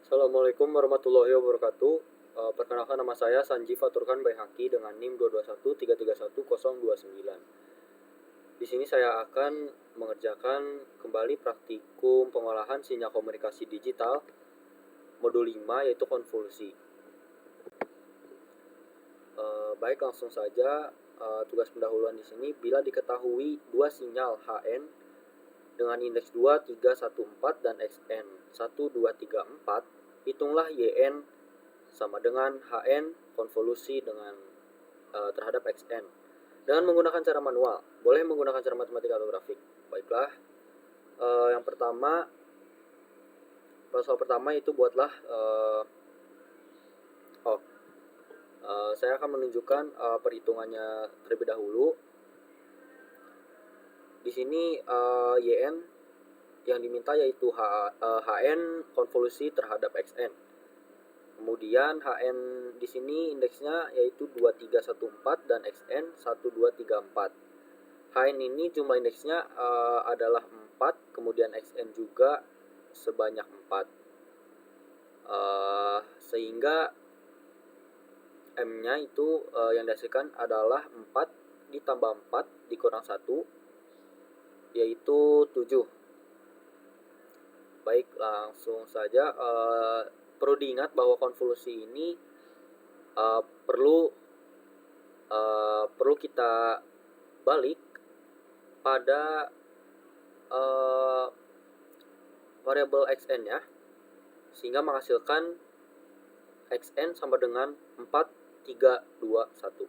Assalamualaikum warahmatullahi wabarakatuh. Perkenalkan, nama saya Sanji Faturkan Baihaqi dengan NIM 221331029. Di sini saya akan mengerjakan kembali praktikum pengolahan sinyal komunikasi digital modul 5, yaitu konvolusi. Baik, langsung saja. Tugas pendahuluan di sini, bila diketahui dua sinyal HN dengan indeks 2, 3, 1, 4 dan XN 1, 2, 3, 4, hitunglah YN sama dengan HN konvolusi dengan terhadap XN dengan menggunakan cara manual. Boleh menggunakan cara matematika atau grafik. Baiklah, yang pertama, soal pertama itu buatlah saya akan menunjukkan perhitungannya terlebih dahulu. Di sini YN yang diminta yaitu HN konvolusi terhadap XN. Kemudian HN di sini indeksnya yaitu 2314 dan XN 1234. HN ini jumlah indeksnya adalah 4, kemudian XN juga sebanyak 4. Sehingga M-nya itu yang dihasilkan adalah 4 ditambah 4 dikurang 1, yaitu 7. Baik, langsung saja. Perlu diingat bahwa konvolusi ini perlu kita balik pada variabel xn ya, sehingga menghasilkan xn sama dengan 4, 3, 2, 1.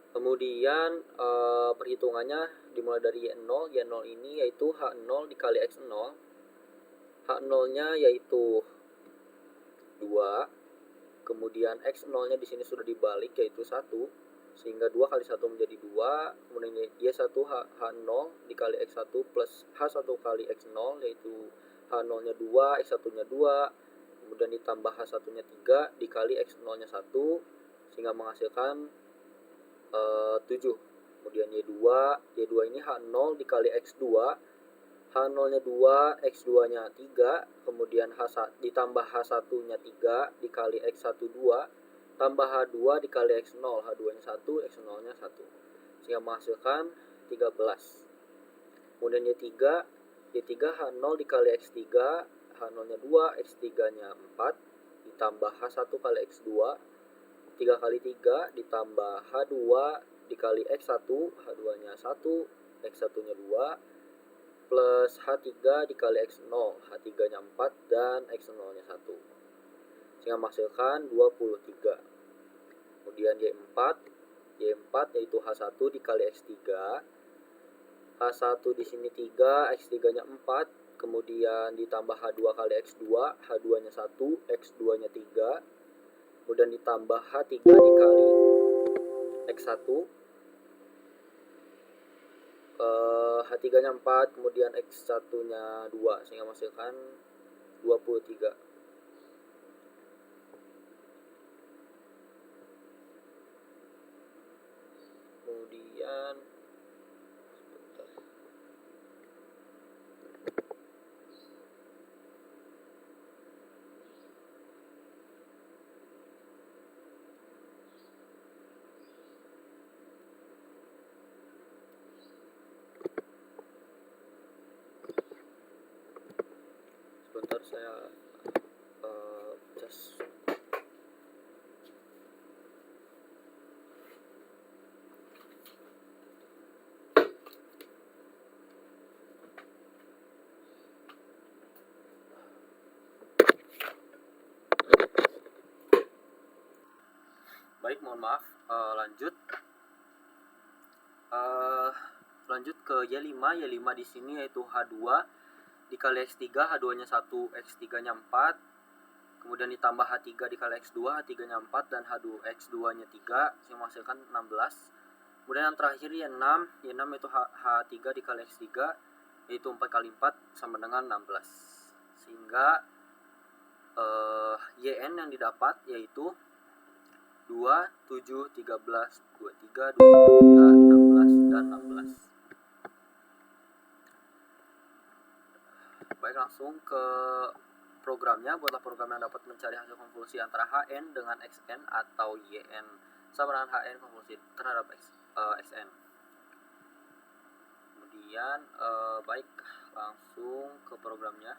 Kemudian perhitungannya dimulai dari Y0. Y0 ini yaitu H0 dikali X0. H0 nya yaitu 2, kemudian X0 nya di sini sudah dibalik yaitu 1, sehingga 2 kali 1 menjadi 2. Kemudian Y1 H0 dikali X1 plus H1 kali X0 yaitu H0 nya 2, X1 nya 2, kemudian ditambah H1 nya 3 dikali X0 nya 1, sehingga menghasilkan 7. Kemudian Y2 ini H0 dikali X2, H0 nya 2, X2 nya 3, kemudian ditambah H1 nya 3 dikali X1 2, tambah H2 dikali X0, H2 nya 1, X0 nya 1, sehingga menghasilkan 13. Kemudian Y3 H0 dikali X3, H0 nya 2, X3 nya 4, ditambah H1 kali X2, 3 kali 3 ditambah H2 dikali X1, H2 nya 1, X1 nya 2, plus H3 dikali X0, H3 nya 4 dan X0 nya 1, sehingga menghasilkan 23. Kemudian Y4 yaitu H1 dikali X3, H1 di sini 3, X3 nya 4, kemudian ditambah H2 kali X2, H2 nya 1, X2 nya 3, kemudian ditambah H3 dikali X1, H3 nya 4, kemudian X1 nya 2, sehingga menghasilkan 23. Kemudian sebentar saya just baik, mohon maaf. Lanjut ke Y5 di sini yaitu H2 dikali X3, H2 nya 1, X3 nya 4, kemudian ditambah H3 dikali X2, H3 nya 4 dan X2 nya 3, sehingga menghasilkan 16. Kemudian yang terakhir Y6 itu H3 dikali X3 yaitu 4 kali 4 sama dengan 16, sehingga YN yang didapat yaitu 2, 7, 13, 23, 23, 16, dan 16. Baik, langsung ke programnya, buatlah program yang dapat mencari hasil konvolusi antara Hn dengan Xn atau Yn sama dengan Hn konvolusi terhadap Xn. Kemudian baik, langsung ke programnya.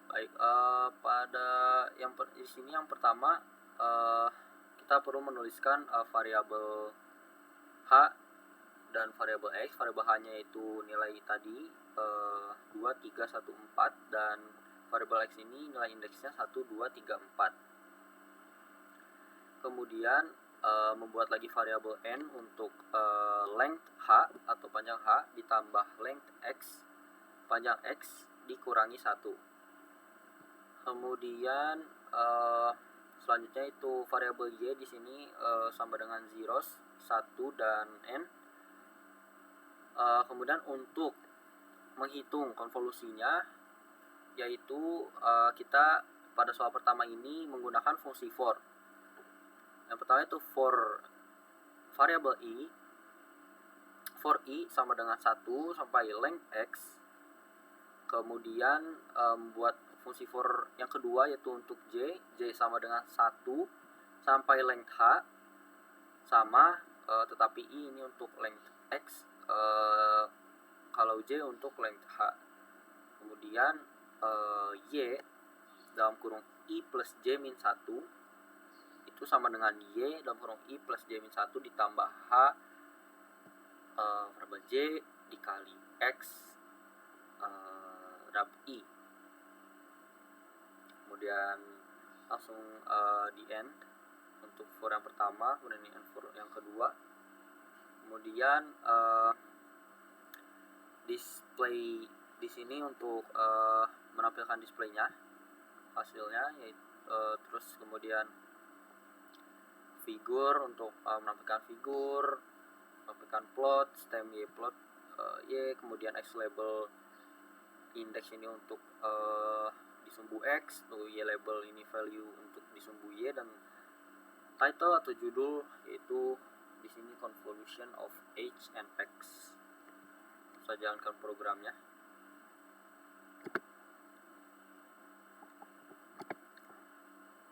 Baik, pada di sini yang pertama kita perlu menuliskan variabel H dan variabel X. Variabel H-nya itu nilai tadi 2, 3, 1, 4, dan variabel X ini nilai indeksnya 1, 2, 3, 4. Kemudian membuat lagi variabel N untuk length H atau panjang H ditambah length X, panjang X dikurangi 1. Kemudian selanjutnya itu variabel Y di sini sama dengan zeros 1 dan N. Kemudian untuk menghitung konvolusinya, yaitu kita pada soal pertama ini menggunakan fungsi for. Yang pertama itu for variabel I, for I sama dengan 1 sampai length X. Kemudian buat fungsi for yang kedua yaitu untuk J sama dengan 1 sampai length H sama, tetapi I ini untuk length X, kalau J untuk length H. Kemudian Y dalam kurung I plus J min 1 itu sama dengan Y dalam kurung I plus J min 1 ditambah H variabel J dikali X dap I. Kemudian langsung di end untuk for yang pertama, kemudian di end for yang kedua. Kemudian display di sini untuk menampilkan displaynya hasilnya, yaitu terus kemudian figur untuk menampilkan figur, menampilkan plot, stem Y plot Y, kemudian X label index ini untuk disumbu X, tuh Y label ini value untuk disumbu Y, dan title atau judul yaitu di sini convolution of H and X. Saya jalankan programnya.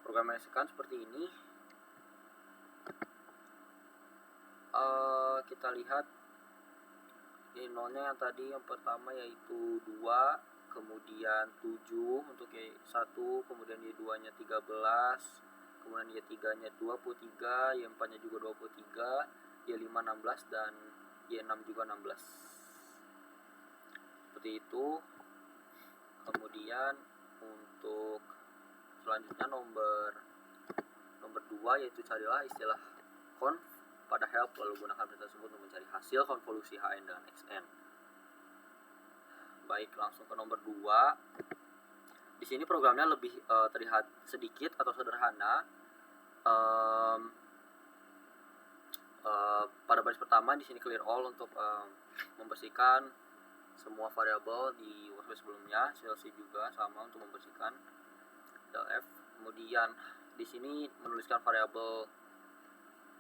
Programnya seperti ini. Kita lihat ini nolnya yang tadi yang pertama yaitu 2, kemudian 7 untuk Y1, kemudian Y2 nya 13, kemudian Y3 nya 23, Y4 nya juga 23, Y5 16, dan Y6 juga 16. Seperti itu. Kemudian untuk selanjutnya nomor 2 yaitu carilah istilah conv pada help, lalu gunakan perintah tersebut untuk mencari hasil konvolusi Hn dengan Xn. Baik, langsung ke nomor 2. Di sini programnya lebih terlihat sedikit atau sederhana. Pada baris pertama di sini clear all untuk membersihkan semua variabel di workspace sebelumnya. CLC juga sama untuk membersihkan F. Kemudian di sini menuliskan variabel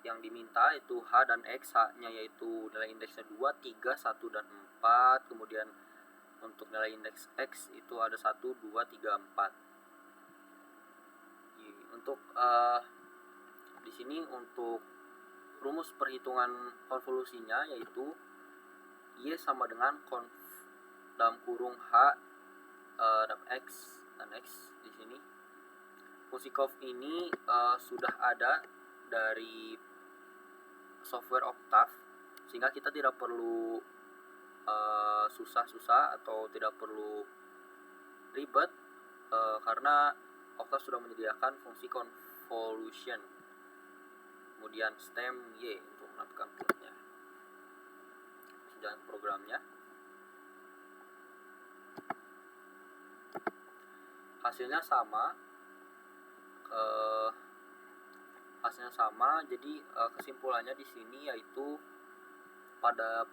yang diminta itu H dan X. H-nya yaitu nilai indeksnya 2, 3, 1, dan 4. Kemudian untuk nilai indeks X itu ada 1, 2, 3, 4. Untuk di sini untuk rumus perhitungan konvolusinya yaitu Y sama dengan conv dalam kurung H dan X di sini. Fungsi conv ini sudah ada dari software Octave, sehingga kita tidak perlu susah-susah atau tidak perlu ribet, karena Octave sudah menyediakan fungsi convolution, kemudian stem Y untuk menampilkan plotnya. Sudah programnya. Hasilnya sama. Jadi kesimpulannya di sini yaitu pada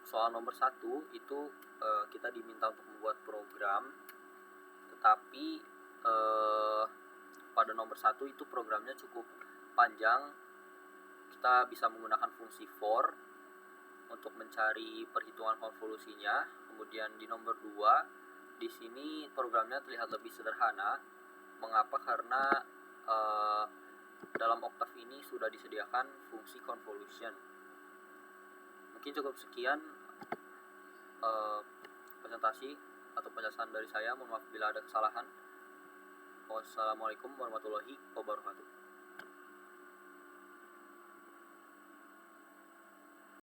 soal nomor 1 itu kita diminta untuk membuat program, tetapi pada nomor 1 itu programnya cukup panjang. Kita bisa menggunakan fungsi for untuk mencari perhitungan konvolusinya. Kemudian di nomor 2, di sini programnya terlihat lebih sederhana. Mengapa? Karena dalam Octave ini sudah disediakan fungsi convolution. Mungkin cukup sekian presentasi atau penjelasan dari saya. Mohon maaf bila ada kesalahan. Wassalamualaikum warahmatullahi wabarakatuh.